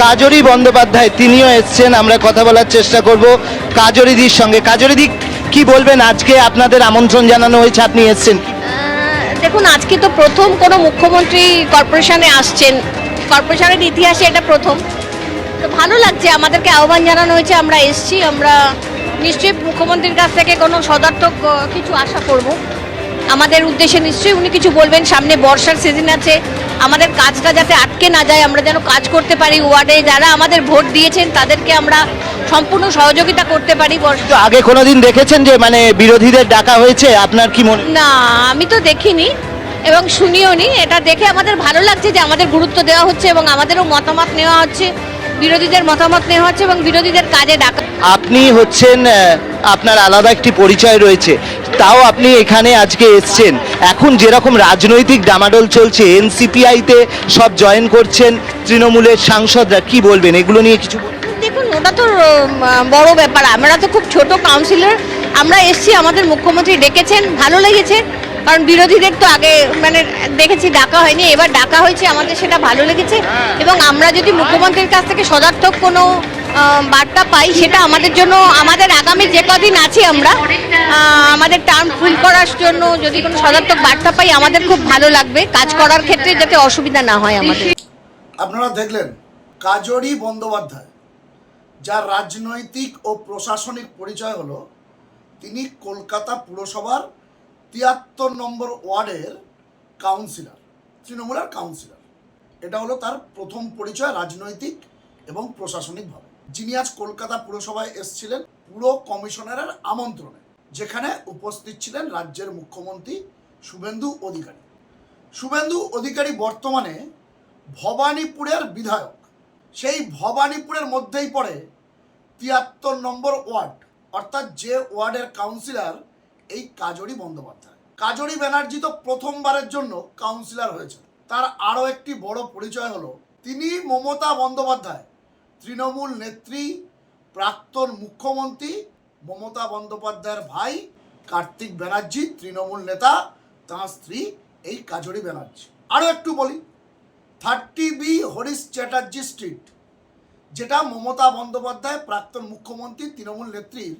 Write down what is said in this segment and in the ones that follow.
কাজরি বন্দ্যোপাধ্যায় তিনিও এসছেন, আমরা কথা বলার চেষ্টা করব কাজরিদির সঙ্গে। কাজরিদি, কি বলবেন? আজকে আপনাদের আমন্ত্রণ জানানো হয়েছে, আপনি এসছেন। দেখুন, আজকে তো প্রথম কোনো মুখ্যমন্ত্রী কর্পোরেশনে আসছেন, কর্পোরেশনের ইতিহাসে এটা প্রথম। তো ভালো লাগছে, আমাদেরকে আহ্বান জানানো হয়েছে, আমরা এসছি। আমরা নিশ্চয়ই মুখ্যমন্ত্রীর কাছ থেকে কোনো সদর্থক কিছু আশা করব। আমাদের উদ্দেশ্যে নিশ্চয়ই উনি কিছু বলবেন। সামনে বর্ষার সিজন আছে, আমাদের কাজটা যাতে আটকে না যায়, আমরা যেন কাজ করতে পারি। ওয়ার্ডে যারা আমাদের ভোট দিয়েছেন তাদেরকে আমরা সম্পূর্ণ সহযোগিতা করতে পারি। তো আগে কোনোদিন দেখেছেন যে মানে বিরোধীদের ডাকা হয়েছে? আপনার কি মনে? না, আমি তো দেখিনি এবং শুনিও নি। এটা দেখে আমাদের ভালো লাগছে যে আমাদের গুরুত্ব দেওয়া হচ্ছে এবং আমাদেরও মতামত নেওয়া হচ্ছে, বিরোধীদের মতামত নেওয়া হচ্ছে এবং বিরোধীদের কাজে ডাকা। আপনি হচ্ছেন, আপনার আলাদা একটি পরিচয় রয়েছে, তাও আপনি এখানে আজকে এসছেন। এখন যেরকম রাজনৈতিক ডামাডোল চলছে, এনসিপিআইতে সব জয়েন করছেন তৃণমূলের সাংসদরা, কি বলবেন এগুলো নিয়ে? কিছু দেখুন, ওটা তো বড় ব্যাপার। আমরা তো খুব ছোট কাউন্সিলর, আমরা এসছি, আমাদের মুখ্যমন্ত্রী ডেকেছেন, ভালো লেগেছে। কারণ বিরোধীদের তো আগে মানে দেখেছি ডাকা হয়নি, এবার ডাকা হয়েছে, আমাদের সেটা ভালো লেগেছে। এবং আমরা যদি মুখ্যমন্ত্রীর কাছ থেকে সদর্থক কোনো বার্তা পাই, সেটা আমাদের জন্য, আমাদের আগামী যে কদিন আছি আমরা আমাদের টার্ম ফুল করার জন্য যদি কোনো সদর্থক বার্তা পাই, আমাদের খুব ভালো লাগবে। কাজ করার ক্ষেত্রে যাতে অসুবিধা না হয় আমাদের। আপনারা দেখলেন কাজরি বন্দ্যোপাধ্যায়, যার রাজনৈতিক ও প্রশাসনিক পরিচয় হলো তিনি কলকাতা পুরসভার ৭৩ নম্বর ওয়ার্ডের কাউন্সিলর, তৃণমূলের কাউন্সিলর। এটা হলো তার প্রথম পরিচয় রাজনৈতিক এবং প্রশাসনিকভাবে। যিনি আজ কলকাতা পুরসভায় এসেছিলেন পুর কমিশনারের আমন্ত্রণে, যেখানে উপস্থিত ছিলেন রাজ্যের মুখ্যমন্ত্রী শুভেন্দু অধিকারী। শুভেন্দু অধিকারী বর্তমানে ভবানীপুরের বিধায়ক। সেই ভবানীপুরের মধ্যেই পড়ে ৭৩ নম্বর ওয়ার্ড, অর্থাৎ যে ওয়ার্ডের কাউন্সিলর এই কাজরি বন্দ্যোপাধ্যায়। কাজরি ব্যানার্জি তো প্রথমবারের জন্য কাউন্সিলর হয়েছে। তার আরও একটি বড় পরিচয় হলো তিনি মমতা বন্দ্যোপাধ্যায়, তৃণমূল নেত্রী, প্রাক্তন মুখ্যমন্ত্রী মমতা বন্দ্যোপাধ্যায়ের ভাই কার্তিক ব্যানার্জি, তৃণমূল নেতা, তাঁর স্ত্রী এই কাজরি ব্যানার্জি। আরও একটু বলি, 30B হরিশ চ্যাটার্জি স্ট্রিট, যেটা মমতা বন্দ্যোপাধ্যায় প্রাক্তন মুখ্যমন্ত্রী তৃণমূল নেত্রীর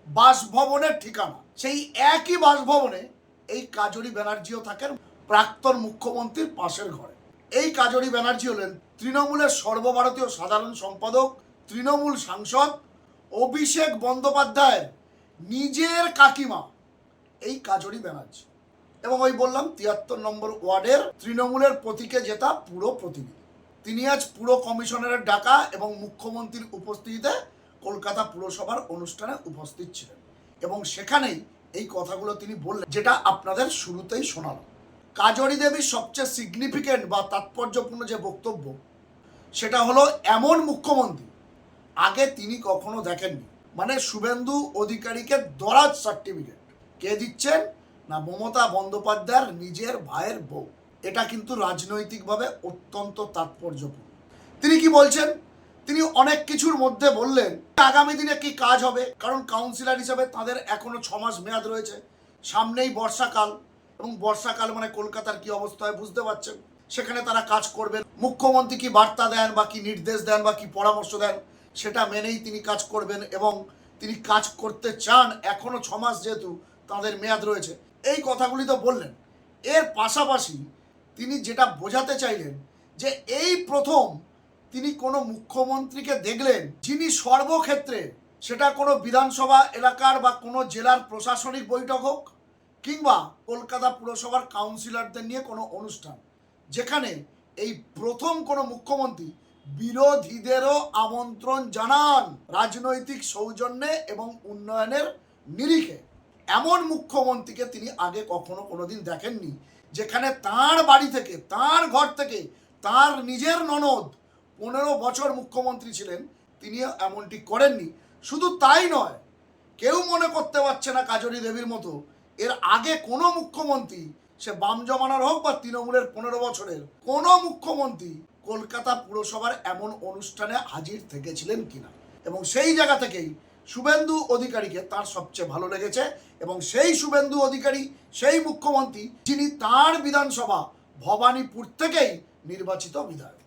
বাসভবনের ঠিকানা, সেই একই বাসভবনে এই কাজরি ব্যানার্জিও থাকেন, প্রাক্তন মুখ্যমন্ত্রীর পাশের ঘরে। এই কাজরি ব্যানার্জি হলেন তৃণমূলের সর্বভারতীয় সাধারণ সম্পাদক, তৃণমূল সাংসদ অভিষেক বন্দ্যোপাধ্যায়ের নিজের কাকিমা এই কাজরি ব্যানার্জি। এবং ওই বললাম ৭৩ নম্বর ওয়ার্ডের তৃণমূলের প্রতীকে জেতা পুরো প্রতিনিধি। তিনি আজ পুর কমিশনারের ডাকা এবং মুখ্যমন্ত্রীর উপস্থিতিতে কলকাতা পুরসভার অনুষ্ঠানে উপস্থিত ছিলেন এবং সেখানেই এই কথাগুলো তিনি বললেন, যেটা আপনাদের শুরুতেই শোনালাম। কাজরি দেবীর সবচেয়ে সিগনিফিকেন্ট বা তাৎপর্যপূর্ণ যে বক্তব্য, সেটা হলো এমন মুখ্যমন্ত্রী আগে তিনি কখনো দেখেননি। মানে শুভেন্দু অধিকারীকে দরাজ সার্টিফিকেট কে দিচ্ছেন না? মমতা বন্দ্যোপাধ্যায়ের নিজের ভাইয়ের বউ। এটা কিন্তু রাজনৈতিকভাবে অত্যন্ত তাৎপর্যপূর্ণ। তিনি কি বলছেন? তিনি অনেক কিছুর মধ্যে বললেন আগামী দিনে কি কাজ হবে, কারণ কাউন্সিলর হিসেবে তাদের এখনো 6 মাস মেয়াদ রয়েছে। সামনেই বর্ষাকাল, এবং বর্ষাকাল মানে কলকাতার কি অবস্থা হয় বুঝতে পারছেন। সেখানে তারা কাজ করবেন। মুখ্যমন্ত্রী কি বার্তা দেন বা কি নির্দেশ দেন বা কি পরামর্শ দেন, সেটা মেনেই তিনি কাজ করবেন এবং তিনি কাজ করতে চান। এখনো 6 মাস যেহেতু তাদের মেয়াদ রয়েছে, এই কথাগুলি তো বললেন। এর পাশাপাশি তিনি যেটা বোঝাতে চাইলেন যে এই প্রথম তিনি কোনো মুখ্যমন্ত্রীকে দেখলেন যিনি সর্বক্ষেত্রে, সেটা কোনো বিধানসভা এলাকার বা কোনো জেলার প্রশাসনিক বৈঠক হোক কিংবা কলকাতা পুরসভার কাউন্সিলরদের নিয়ে কোনো অনুষ্ঠান, যেখানে এই প্রথম কোনো মুখ্যমন্ত্রী বিরোধীদেরও আমন্ত্রণ জানান রাজনৈতিক সৌজন্যে এবং উন্নয়নের নিরিখে। এমন মুখ্যমন্ত্রীকে তিনি আগে কখনো কোনোদিন দেখেননি, যেখানে তার বাড়ি থেকে, তার ঘর থেকে তার নিজের ননদ 15 বছর মুখ্যমন্ত্রী ছিলেন, তিনি এমনটি করেননি। শুধু তাই নয়, কেউ মনে করতে পারছে না কাজরি দেবীর মতো এর আগে কোনো মুখ্যমন্ত্রী, সে বাম জমানার হোক বা তৃণমূলের 15 বছরের কোনো মুখ্যমন্ত্রী কলকাতা পুরসভার এমন অনুষ্ঠানে হাজির থেকেছিলেন কিনা। এবং সেই জায়গা থেকেই শুভেন্দু অধিকারীকে তার সবচেয়ে ভালো লেগেছে এবং সেই শুভেন্দু অধিকারী সেই মুখ্যমন্ত্রী যিনি তার বিধানসভা ভবানীপুর থেকেই নির্বাচিত বিধায়ক।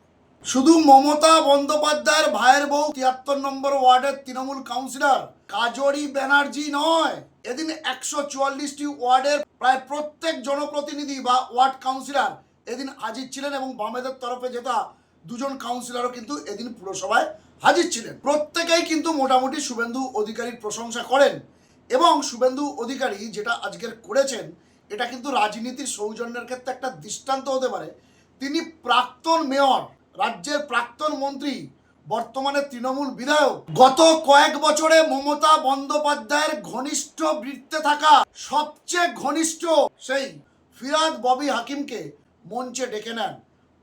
শুধু মমতা বন্দ্যোপাধ্যায়ের ভাইয়ের বউ ৭৩ নম্বর ওয়ার্ডের তৃণমূল কাউন্সিলর কাজরি ব্যানার্জি নয়, এদিন ১৪৪টি ওয়ার্ডের প্রায় প্রত্যেক জনপ্রতিনিধি বা ওয়ার্ড কাউন্সিলর এদিন হাজির ছিলেন এবং বামেদের তরফে যেটা দুজন কাউন্সিলরও কিন্তু এদিন পুরসভায় হাজির ছিলেন। প্রত্যেকেই কিন্তু মোটামুটি শুভেন্দু অধিকারীর প্রশংসা করেন এবং শুভেন্দু অধিকারী যেটা আজকের করেছেন এটা কিন্তু রাজনীতির সৌজন্যের ক্ষেত্রে একটা দৃষ্টান্ত হতে পারে। তিনি প্রাক্তন মেয়র, রাজ্যের প্রাক্তন মন্ত্রী, বর্তমানে তৃণমূল বিধায়ক, গত কয়েক বছরে মমতা বন্দ্যোপাধ্যায়ের ঘনিষ্ঠ বৃত্তে থাকা সবচেয়ে ঘনিষ্ঠ সেই ফিরহাদ ববি হাকিমকে মঞ্চে ডেকে নেন।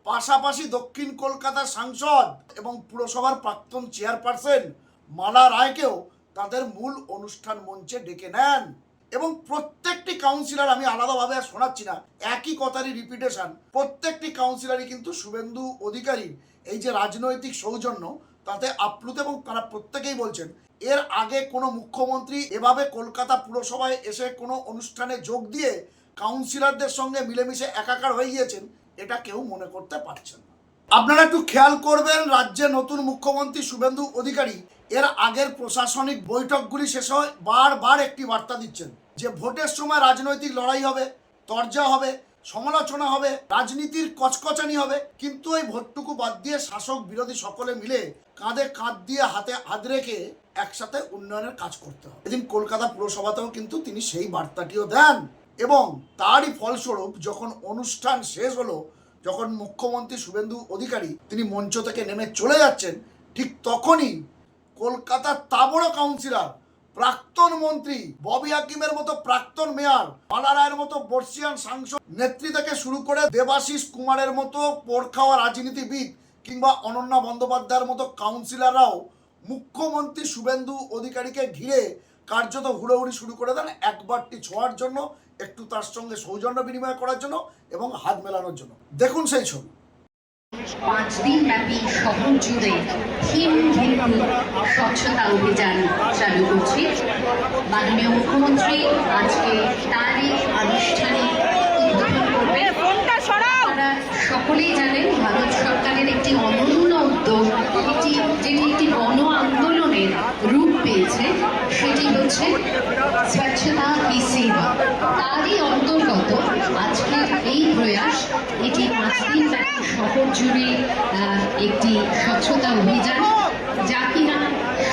পাশাপাশি দক্ষিণ কলকাতার সাংসদ এবং পুরসভার প্রাক্তন চেয়ারপারসন মালা রায়কেও তাদের মূল অনুষ্ঠান মঞ্চে ডেকে নেন এবং প্রত্যেকটি কাউন্সিলর, আমি আলাদাভাবে আর শোনাচ্ছি না, একই কথারই রিপিটেশন, প্রত্যেকটি কাউন্সিলরই কিন্তু শুভেন্দু অধিকারীর এই যে রাজনৈতিক সৌজন্য তাতে আপ্লুত এবং তারা প্রত্যেকেই বলছেন এর আগে কোনো মুখ্যমন্ত্রী এভাবে কলকাতা পুরসভায় এসে কোনো অনুষ্ঠানে যোগ দিয়ে কাউন্সিলরদের সঙ্গে মিলেমিশে একাকার হয়ে গিয়েছেন এটা কেউ মনে করতে পারছেন না। আপনারা একটু খেয়াল করবেন, রাজ্যের নতুন মুখ্যমন্ত্রী শুভেন্দু অধিকারী এর আগের প্রশাসনিক বৈঠকগুলি শেষে বারবার একটি বার্তা দিচ্ছেন যে ভোটের সময় রাজনৈতিক লড়াই হবে, তরজা হবে, সমালোচনা হবে, রাজনীতির কচকচানি হবে, কিন্তু এই ভোটটুকু বাদ দিয়ে শাসক বিরোধী সকলে মিলে কাঁধে কাঁধ দিয়ে হাতে হাত রেখে একসাথে উন্নয়নের কাজ করতে হবে। এদিন কলকাতা পুরসভাতেও কিন্তু তিনি সেই বার্তাটিও দেন এবং তারই ফলস্বরূপ যখন অনুষ্ঠান শেষ হলো, যখন মুখ্যমন্ত্রী শুভেন্দু অধিকারী তিনি মঞ্চ থেকে নেমে চলে যাচ্ছেন, ঠিক তখনই কলকাতার তাবড় কাউন্সিলর, প্রাক্তন মন্ত্রী ববি হাকিমের মতো প্রাক্তন মেয়র, মালা রায়ের মতো বর্ষিয়ান সাংসদ নেত্রী থেকে শুরু করে দেবাশিস কুমারের মতো পোড়খাওয়া রাজনীতিবিদ কিংবা অনন্যা বন্দ্যোপাধ্যায়ের মতো কাউন্সিলররাও মুখ্যমন্ত্রী শুভেন্দু অধিকারীকে ঘিরে কার্যত হুড়োহুড়ি শুরু করে দেন একবারটি ছোঁয়ার জন্য, একটু তার সঙ্গে সৌজন্য বিনিময় করার জন্য এবং হাত মেলানোর জন্য। দেখুন সেই ছবি। 5 দিন ব্যাপী শহর জুড়ে থিম ভিত্তিক স্বচ্ছতা অভিযান চালু করছি। মাননীয় মুখ্যমন্ত্রী আজকে তারই আনুষ্ঠানিক উদ্বোধন করবেন। আপনারা সকলেই জানেন ভারত সরকারের একটি অনন্য উদ্যোগ, যেটি একটি গণ আন্দোলনের রূপ পেয়েছে, সেটি হচ্ছে স্বচ্ছতা হি সেবা। তারই অন্তর্গত আজকের এই প্রয়াস, এটি 5 দিন ব্যাপী শহর জুড়ে একটি স্বচ্ছতা অভিযান, যা কিনা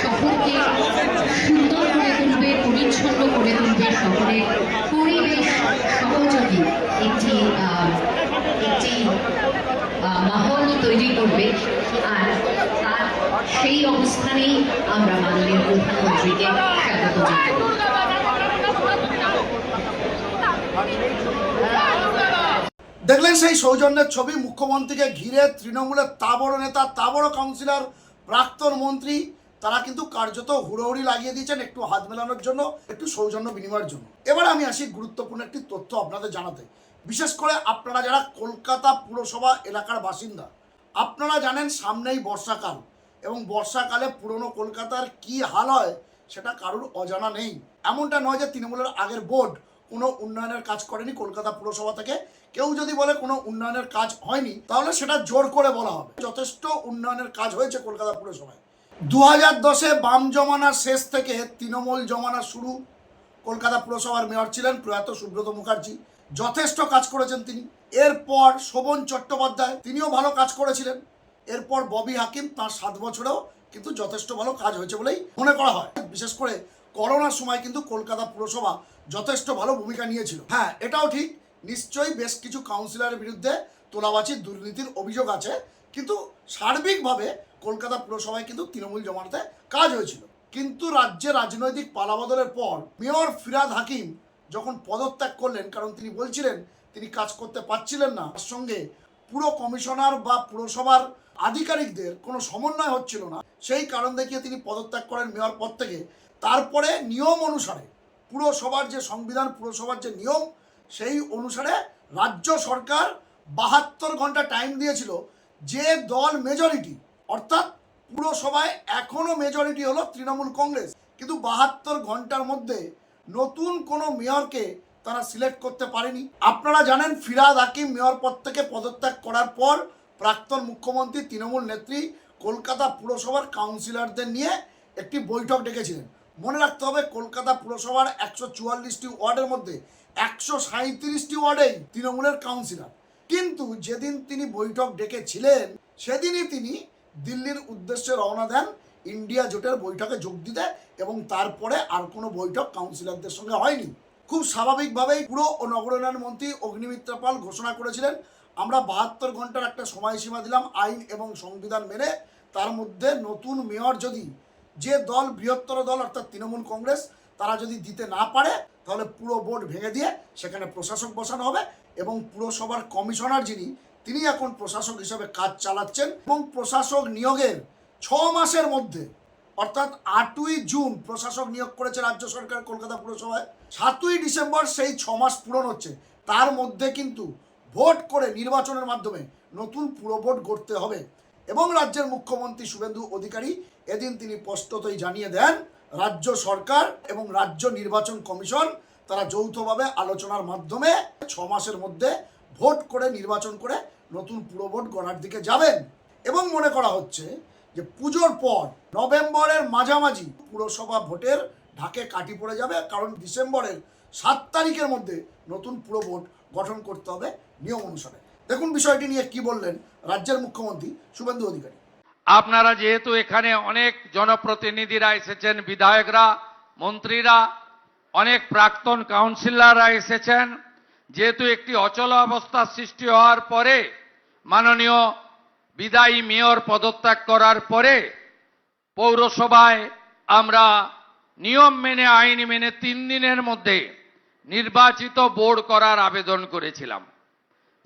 শহরকে সুন্দর করে তুলবে, পরিচ্ছন্ন করে তুলবে, শহরের পরিবেশ সহযোগী একটি মাহল তৈরি করবে। আর তার সেই অবস্থানেই আমরা মাননীয় প্রধানমন্ত্রীকে স্বাগত জানাই। দেখলেন সেই সৌজন্যের ছবি, মুখ্যমন্ত্রীকে ঘিরে তৃণমূলের তাবড় নেতা, তাবড় কাউন্সিলর, প্রাক্তন মন্ত্রী, তারা কিন্তু কার্যত হুড়োহুড়ি লাগিয়ে দিয়েছেন একটু হাত মেলানোর জন্য, একটু সৌজন্য বিনিময়ের জন্য। এবার আমি আসি গুরুত্বপূর্ণ একটি তথ্য আপনাদের জানাতে, বিশেষ করে আপনারা যারা কলকাতা পুরসভা এলাকার বাসিন্দা। আপনারা জানেন সামনেই বর্ষাকাল এবং বর্ষাকালে পুরনো কলকাতার কি হাল হয় সেটা কারোর অজানা নেই। এমনটা নয় যে তৃণমূলের আগের বোর্ড কোনো উন্নয়নের কাজ করেনি কলকাতা পুরসভা থেকে। কেউ যদি বলে কোনো উন্নয়নের কাজ হয়নি তাহলে সেটা জোর করে বলা হবে। যথেষ্ট উন্নয়নের কাজ হয়েছে কলকাতা পুরসভায়। 2010-এ বাম জমানার শেষ থেকে তৃণমূল জমানা শুরু। কলকাতা পুরসভার মেয়র ছিলেন প্রয়াত সুব্রত মুখার্জি, যথেষ্ট কাজ করেছেন তিনি। এরপর শোভন চট্টোপাধ্যায়, তিনিও ভালো কাজ করেছিলেন। এরপর ববি হাকিম, তার 7 বছরেও কিন্তু যথেষ্ট ভালো কাজ হয়েছে বলেই মনে করা হয়। বিশেষ করে করোনার সময় কিন্তু কলকাতা পুরসভা যথেষ্ট ভালো ভূমিকা নিয়েছিল। হ্যাঁ, এটাও ঠিক, নিশ্চয়ই বেশ কিছু কাউন্সিলরের বিরুদ্ধে তোলাবাজির দুর্নীতির অভিযোগ আছে, কিন্তু সার্বিকভাবে কলকাতা পুরসভায় কিন্তু তৃণমূল জমানাতে কাজ হয়েছিল। কিন্তু রাজ্যে রাজনৈতিক পালাবদলের পর মেয়র ফিরহাদ হাকিম যখন পদত্যাগ করলেন, কারণ তিনি বলছিলেন তিনি কাজ করতে পারছিলেন না, তার সঙ্গে পুরো কমিশনার বা পুরসভার আধিকারিকদের কোনো সমন্বয় হচ্ছিল না, সেই কারণ দেখিয়ে তিনি পদত্যাগ করেন মেয়র পদ থেকে। তারপরে নিয়ম অনুসারে পুরসভার যে সংবিধান, পুরসভার যে নিয়ম, সেই অনুসারে রাজ্য সরকার 72 ঘন্টা টাইম দিয়েছিল। যে দল মেজরিটি, অর্থাৎ পুরসভায় এখনও মেজরিটি হলো তৃণমূল কংগ্রেস, কিন্তু 72 ঘন্টার মধ্যে নতুন কোনো মেয়রকে তারা সিলেক্ট করতে পারেনি। আপনারা জানেন ফিরহাদ হাকিম মেয়র পদ থেকে পদত্যাগ করার পর প্রাক্তন মুখ্যমন্ত্রী তৃণমূল নেত্রী কলকাতা পুরসভার কাউন্সিলরদের নিয়ে একটি বৈঠক ডেকেছিলেন। মনে রাখতে হবে, কলকাতা পুরসভার 144টি ওয়ার্ডের মধ্যে 137টি ওয়ার্ডেই তৃণমূলের কাউন্সিলর। কিন্তু যেদিন তিনি বৈঠক ডেকেছিলেন সেদিনই তিনি দিল্লির উদ্দেশ্যে রওনা দেন ইন্ডিয়া জোটের বৈঠকে যোগ দিতে, এবং তারপরে আর কোনো বৈঠক কাউন্সিলরদের সঙ্গে হয়নি। খুব স্বাভাবিকভাবেই পুর ও নগরায়ণ মন্ত্রী অগ্নিমিত্রা পাল ঘোষণা করেছিলেন, আমরা 72 ঘন্টার একটা সময়সীমা দিলাম আইন এবং সংবিধান মেনে, তার মধ্যে নতুন মেয়র যদি যে দল বৃহত্তর দল অর্থাৎ তৃণমূল কংগ্রেস তারা যদি দিতে না পারে তাহলে পুরো বোর্ড ভেঙে দিয়ে সেখানে প্রশাসক বসানো হবে, এবং পুরসভার কমিশনার যিনি তিনি এখন প্রশাসক হিসেবে কাজ চালাচ্ছেন, এবং প্রশাসক নিয়োগের 6 মাসের মধ্যে অর্থাৎ 8ই জুন প্রশাসক নিয়োগ করেছে রাজ্য সরকার কলকাতা পুরসভায়, 7ই ডিসেম্বর সেই 6 মাস পূরণ হচ্ছে, তার মধ্যে কিন্তু ভোট করে নির্বাচনের মাধ্যমে নতুন পুরো বোর্ড গড়তে হবে। এবং রাজ্যের মুখ্যমন্ত্রী শুভেন্দু অধিকারী এদিন তিনি স্পষ্টতই জানিয়ে দেন রাজ্য সরকার এবং রাজ্য নির্বাচন কমিশন তারা যৌথভাবে আলোচনার মাধ্যমে 6 মাসের মধ্যে ভোট করে নির্বাচন করে নতুন পুরো বোর্ড গড়ার দিকে যাবেন। এবং মনে করা হচ্ছে যে পুজোর পর নভেম্বরের মাঝামাঝি পুরসভা ভোটের ঢাকে কাঠি পড়ে যাবে, কারণ ডিসেম্বরের 7 তারিখের মধ্যে নতুন পুরো বোর্ড গঠন করতে হবে নিয়ম অনুসারে। দেখুন বিষয়টি নিয়ে কি বললেন রাজ্যের মুখ্যমন্ত্রী শুভেন্দু অধিকারী। আপনারা যেহেতু এখানে অনেক জনপ্রতিনিধিরা এসেছেন, বিধায়করা, মন্ত্রীরা, অনেক প্রাক্তন কাউন্সিলররা এসেছেন, যেহেতু একটি অচল অবস্থার সৃষ্টি হওয়ার পরে মাননীয় বিদায়ী মেয়র পদত্যাগ করার পরে পৌরসভায় আমরা নিয়ম মেনে আইন মেনে 3 দিনের মধ্যে নির্বাচিত বোর্ড করার আবেদন করেছিলাম।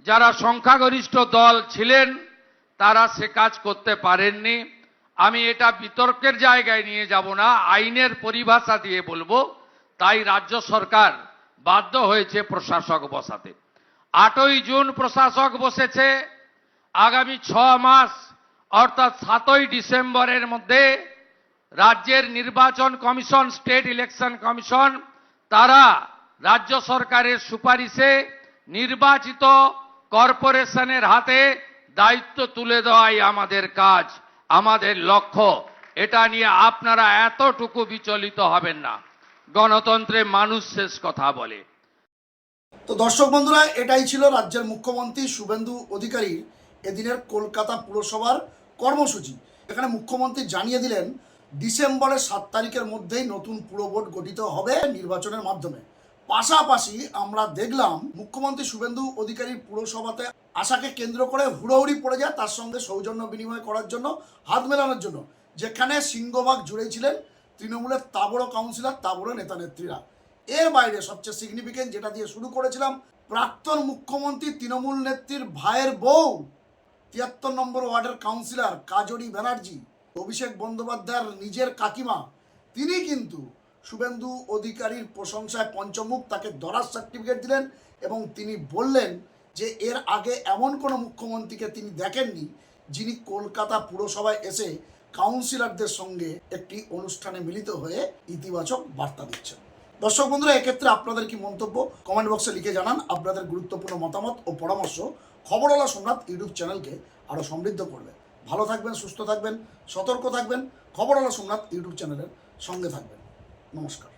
যারা সংখ্যাগরিষ্ঠ দল ছিলেন তারা সে কাজ করতে পারেননি। আমি এটা বিতর্কের জায়গায় নিয়ে যাব না, আইনের পরিভাষা দিয়ে বলবো। তাই রাজ্য সরকার বাধ্য হয়েছে প্রশাসক বসাতে। 8ই জুন প্রশাসক বসেছে। আগামী 6 মাস অর্থাৎ 7ই ডিসেম্বরের মধ্যে রাজ্যের নির্বাচন কমিশন, স্টেট ইলেকশন কমিশন, তারা রাজ্য সরকারের সুপারিশে নির্বাচিত কর্পোরেশনের হাতে দায়িত্ব তুলে দেওয়াই আমাদের কাজ, আমাদের লক্ষ্য। এটা নিয়ে আপনারা এতটুকু বিচলিত হবেন না। গণতন্ত্রে মানুষ শেষ কথা বলে। তো দর্শক বন্ধুরা, এটাই ছিল রাজ্যের মুখ্যমন্ত্রী শুভেন্দু অধিকারীর এদিনের কলকাতা পুরসভার কর্মসূচি। এখানে মুখ্যমন্ত্রী জানিয়ে দিলেন ডিসেম্বরের 7 তারিখের মধ্যেই নতুন পুরো বোর্ড গঠিত হবে নির্বাচনের মাধ্যমে। পাশাপাশি আমরা দেখলাম মুখ্যমন্ত্রী শুভেন্দু অধিকারীর পুরসভাতে আশাকে কেন্দ্র করে হুড়োহুড়ি পড়ে যায় তার সঙ্গে সৌজন্য বিনিময় করার জন্য, হাত মেলানোর জন্য, যেখানে সিংহভাগ জুড়েই ছিলেন তৃণমূলের তাবড় কাউন্সিলর, তাবড় নেতা নেত্রীরা। এর বাইরে সবচেয়ে সিগনিফিকেন্ট যেটা দিয়ে শুরু করেছিলাম, প্রাক্তন মুখ্যমন্ত্রী তৃণমূল নেত্রীর ভাইয়ের বউ 73 নম্বর ওয়ার্ডের কাউন্সিলর কাজরি ব্যানার্জি, অভিষেক বন্দ্যোপাধ্যায়ের নিজের কাকিমা, তিনি কিন্তু শুভেন্দু অধিকারীর প্রশংসায় পঞ্চমুখ, তাকে দরাজ সার্টিফিকেট দিলেন এবং তিনি বললেন যে এর আগে এমন কোনো মুখ্যমন্ত্রীকে তিনি দেখেননি যিনি কলকাতা পুরসভায় এসে কাউন্সিলরদের সঙ্গে একটি অনুষ্ঠানে মিলিত হয়ে ইতিবাচক বার্তা দিচ্ছেন। দর্শক বন্ধুরা, এক্ষেত্রে আপনাদের কি মন্তব্য কমেন্ট বক্সে লিখে জানান। আপনাদের গুরুত্বপূর্ণ মতামত ও পরামর্শ খবরওয়ালা সোমনাথ ইউটিউব চ্যানেলকে আরও সমৃদ্ধ করবে। ভালো থাকবেন, সুস্থ থাকবেন, সতর্ক থাকবেন। খবরওয়ালা সোমনাথ ইউটিউব চ্যানেলের সঙ্গে থাকবেন। নমস্কার।